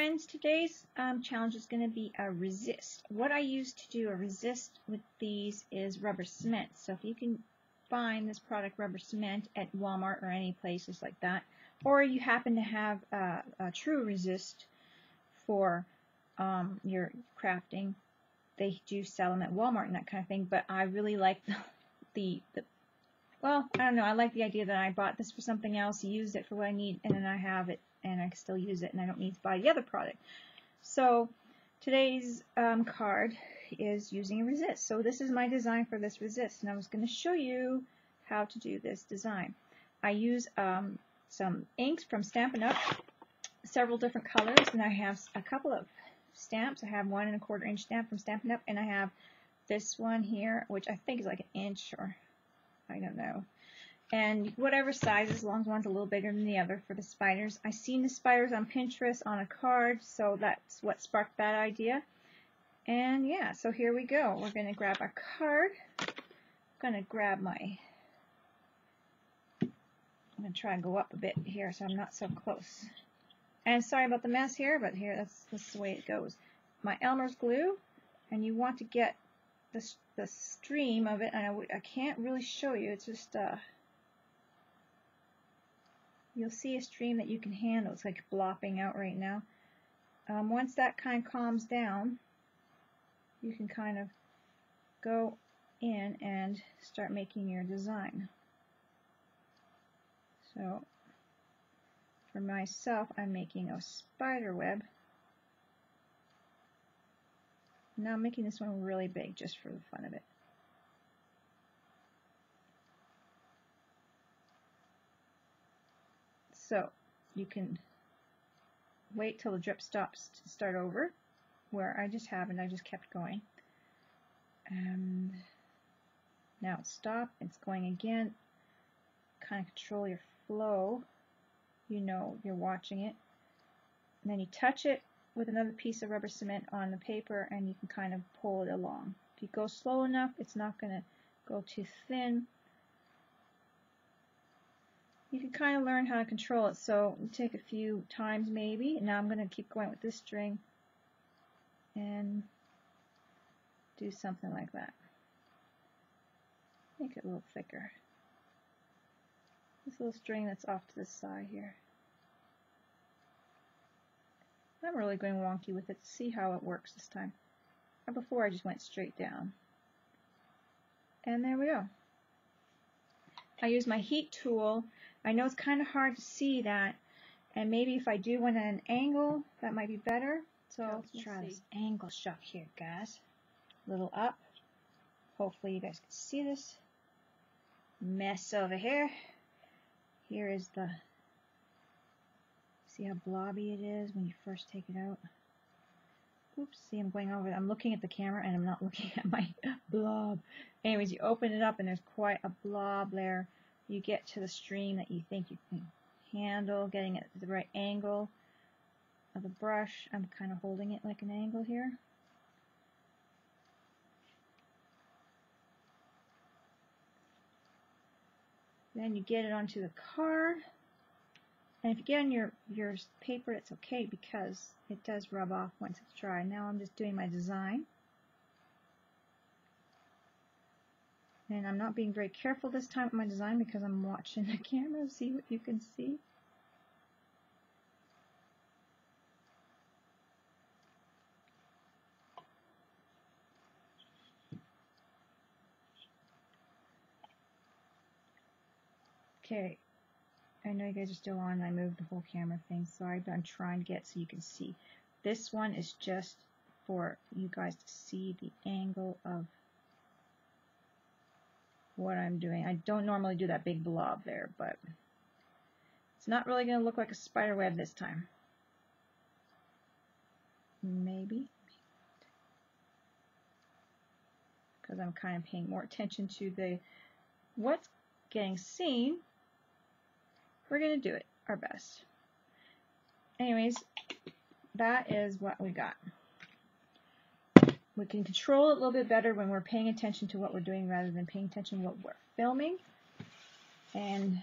friends, today's challenge is going to be a resist. What I use to do a resist with these is rubber cement. So if you can find this product, rubber cement, at Walmart or any places like that, or you happen to have a true resist for your crafting, they do sell them at Walmart and that kind of thing. But I really like well, I don't know, I like the idea that I bought this for something else, used it for what I need, and then I have it and I can still use it and I don't need to buy the other product. So today's card is using a resist. So this is my design for this resist, and I was going to show you how to do this design. I use some inks from Stampin' Up, several different colors, and I have a couple of stamps. I have 1 1/4 inch stamp from Stampin' Up, and I have this one here, which I think is like 1 inch, or I don't know. And whatever size, as long as one's a little bigger than the other for the spiders. I seen the spiders on Pinterest on a card, so that's what sparked that idea. And yeah, so here we go. We're going to grab our card. I'm going to grab my, I'm going to try and go up a bit here so I'm not so close. And sorry about the mess here, but here, that's the way it goes. My Elmer's glue, and you want to get the stream of it, and I can't really show you. It's just you'll see a stream that you can handle. It's like blopping out right now. Once that kind of calms down, you can kind of go in and start making your design. So for myself, I'm making a spider web. Now I'm making this one really big just for the fun of it. So you can wait till the drip stops to start over, where I just haven't, I just kept going. And now it's stopped, it's going again. Kind of control your flow. You know you're watching it. And then you touch it with another piece of rubber cement on the paper, and you can kind of pull it along. If you go slow enough, it's not going to go too thin. You can kind of learn how to control it, so you take a few times maybe. And now I'm going to keep going with this string and do something like that. Make it a little thicker. This little string that's off to the side here. I'm really going wonky with it to see how it works this time. Before I just went straight down. And there we go. I use my heat tool. I know it's kind of hard to see that, and maybe if I do one at an angle, that might be better. So let's try this angle shot here, guys. A little up. Hopefully you guys can see this mess over here. Here is the, see how blobby it is when you first take it out? Oops, see, I'm going over it. I'm looking at the camera and I'm not looking at my blob. Anyways, you open it up and there's quite a blob there. You get to the stream that you think you can handle, getting it at the right angle of the brush. I'm kind of holding it like an angle here. Then you get it onto the card. And if you get on your paper, it's okay because it does rub off once it's dry. Now I'm just doing my design. And I'm not being very careful this time with my design because I'm watching the camera to see what you can see. Okay. I know you guys are still on, and I moved the whole camera thing, so I'm trying to get so you can see. This one is just for you guys to see the angle of what I'm doing. I don't normally do that big blob there, but it's not really going to look like a spider web this time. Maybe. Because I'm kind of paying more attention to the what's getting seen. We're going to do it our best. Anyways, that is what we got. We can control it a little bit better when we're paying attention to what we're doing rather than paying attention to what we're filming. And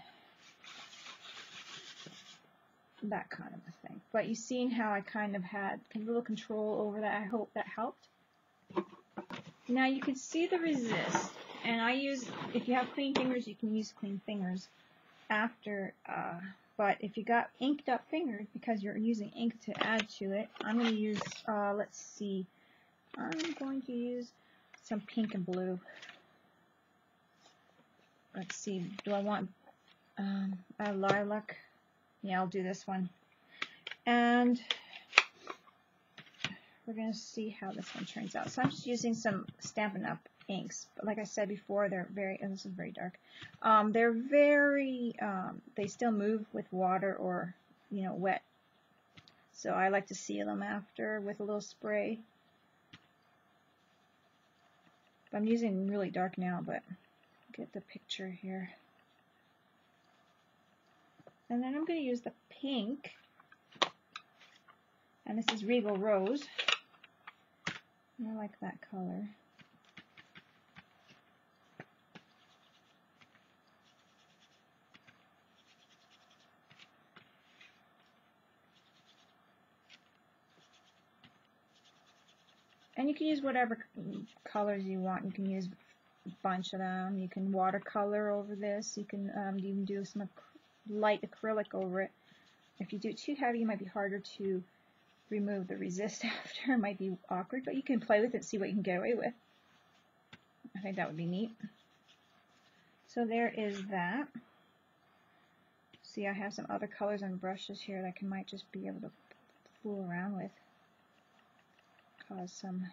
that kind of a thing. But you've seen how I kind of had a little control over that. I hope that helped. Now you can see the resist, and I use, if you have clean fingers, you can use clean fingers after, but if you got inked up fingers, because you're using ink to add to it, I'm going to use, let's see, I'm going to use some pink and blue. Let's see, do I want a lilac? Yeah, I'll do this one. And we're going to see how this one turns out. So I'm just using some Stampin' Up! Inks. But like I said before, they're very, and this is very dark, they're very, they still move with water or, you know, wet. So I like to seal them after with a little spray. I'm using really dark now, but get the picture here. And then I'm going to use the pink, and this is Regal Rose. And I like that color. And you can use whatever colors you want. You can use a bunch of them. You can watercolor over this. You can even do some light acrylic over it. If you do it too heavy, it might be harder to remove the resist after. It might be awkward, but you can play with it and see what you can get away with. I think that would be neat. So there is that. See, I have some other colors and brushes here that I might just be able to fool around with. Cause some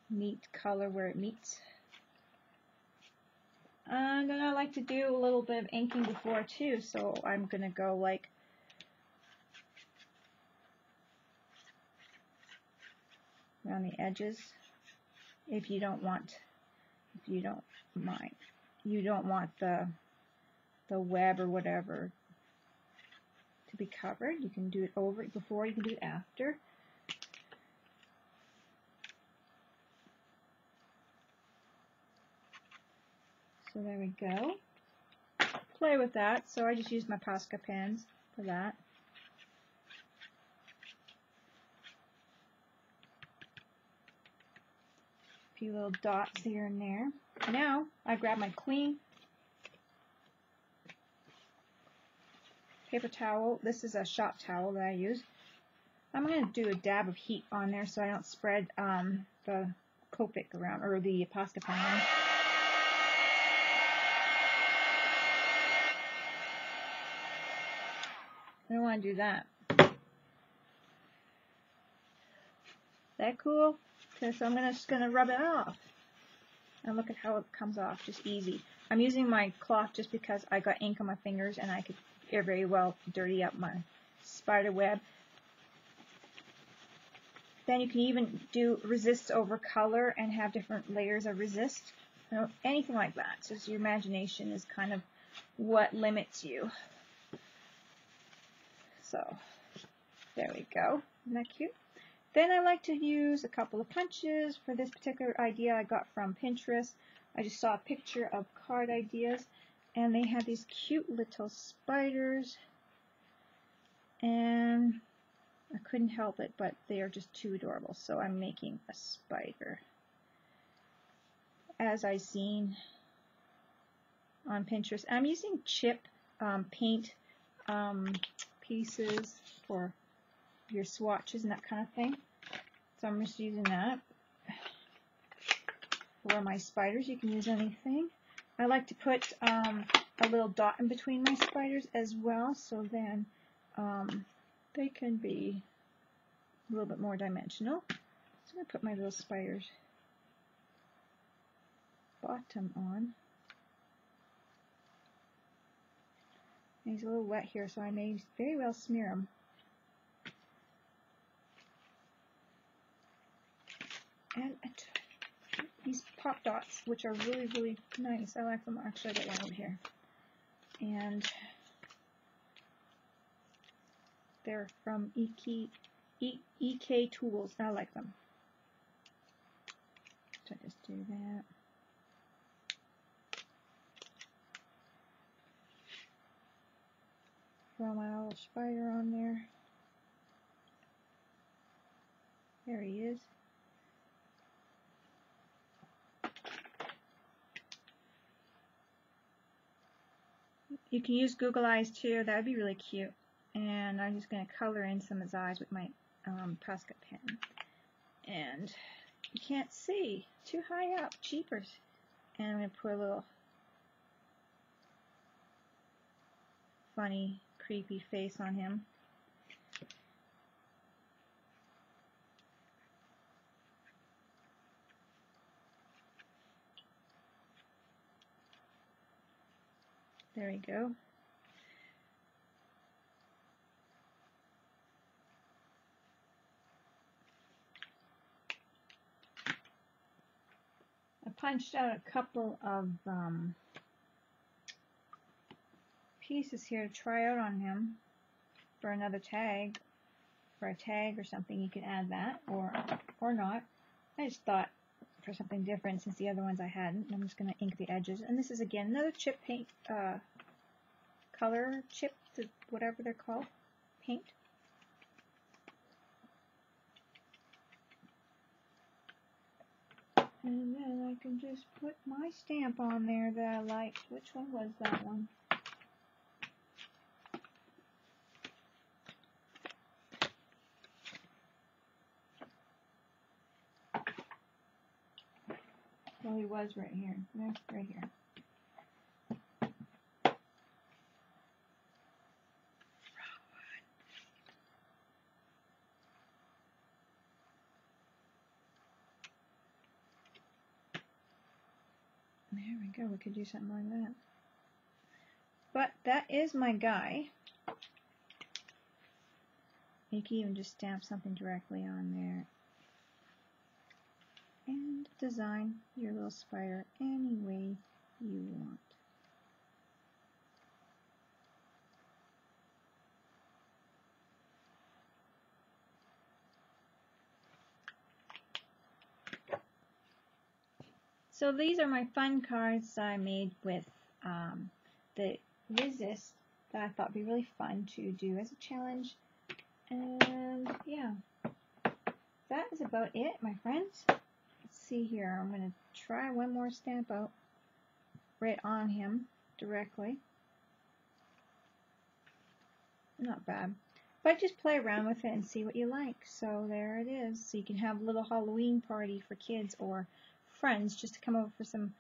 neat color where it meets. And then I like to do a little bit of inking before too, so I'm going to go like around the edges if you don't mind. You don't want the web or whatever to be covered. You can do it over before, you can do it after. So there we go. Play with that. So I just used my Posca pens for that. A few little dots here and there. Now I grab my clean paper towel. This is a shop towel that I use. I'm going to do a dab of heat on there so I don't spread the Copic around, or the Posca pen around. I don't want to do that. That cool? Okay, so I'm just gonna rub it off. And look at how it comes off, just easy. I'm using my cloth just because I got ink on my fingers and I could very well dirty up my spider web. Then you can even do resist over color and have different layers of resist. You know, anything like that. So your imagination is kind of what limits you. So, there we go. Isn't that cute? Then I like to use a couple of punches. For this particular idea I got from Pinterest. I just saw a picture of card ideas, and they had these cute little spiders, and I couldn't help it, but they are just too adorable. So I'm making a spider, as I've seen on Pinterest. I'm using chip paint pieces for your swatches and that kind of thing. So I'm just using that for my spiders. You can use anything. I like to put a little dot in between my spiders as well, so then they can be a little bit more dimensional. So I'm going to put my little spider's bottom on. He's a little wet here, so I may very well smear him. And these pop dots, which are really, really nice. I like them. Actually, I got one over here. And they're from EK Tools. I like them. So I just do that. throw my little spider on there. There he is. You can use Google Eyes too, that would be really cute. And I'm just going to color in some of his eyes with my Posca pen. And you can't see, too high up, jeepers. And I'm going to put a little funny, creepy face on him. There we go. I punched out a couple of pieces here to try out on him for another tag, for a tag or something. You can add that or not. I just thought for something different since the other ones I hadn't. I'm just going to ink the edges. And this is again another chip paint, color chip, whatever they're called, paint. And then I can just put my stamp on there that I liked. Which one was that one? Well, he was right here. No, right here. There we go. We could do something like that. But that is my guy. You can even just stamp something directly on there. And design your little spider any way you want. So these are my fun cards I made with the resist that I thought would be really fun to do as a challenge. And yeah, that is about it, my friends. Let's see here. I'm going to try one more stamp out right on him directly. Not bad. But just play around with it and see what you like. So there it is. So you can have a little Halloween party for kids or friends just to come over for some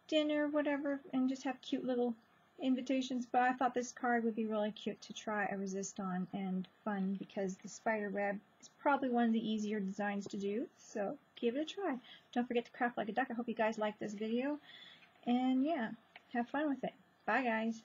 dinner, whatever, and just have cute little invitations. But I thought this card would be really cute to try a resist on and fun because the spider web is probably one of the easier designs to do. So give it a try. Don't forget to craft like a duck. I hope you guys liked this video. And yeah, have fun with it. Bye guys.